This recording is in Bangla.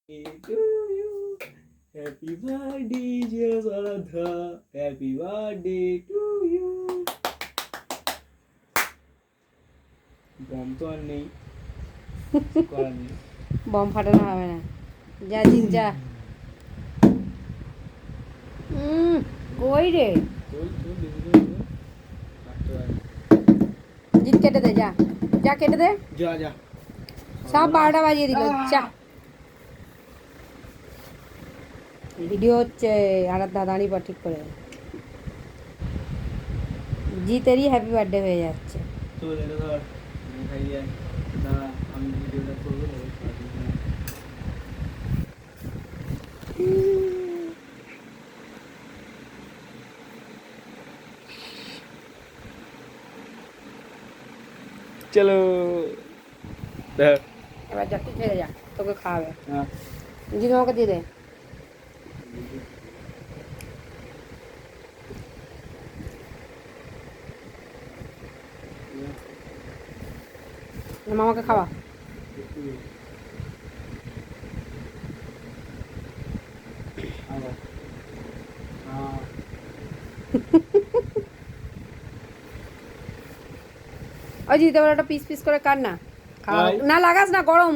To you. Happy birthday, dear Saradha. Happy birthday to you. বম তো আর নেই, করার নেই। বম ফাটানো হবে না, যা জিত যা। কই রে জিত, কেটে দে, যা যা কেটে দে, যা যা সব 12টা বাজিয়ে দিল। যা, ভিডিও হচ্ছে আর দাদানি পর ঠিক করে জিতেরই হ্যাপি বার্থডে হয়ে যাচ্ছে। চল এটা ধর, আমি খাই যাই, দাঁড়া আমি ভিডিওটা করবো। চলো এবার যা, তুই ছেড়ে যা, তোকে খাওয়াবে। হ্যাঁ জিত আমাকে দিয়ে দে। মামাকে খাওয়া। ওই জিতে বলে একটা পিস পিস করে কাট না, খাওয়া না লাগাস না, গরম।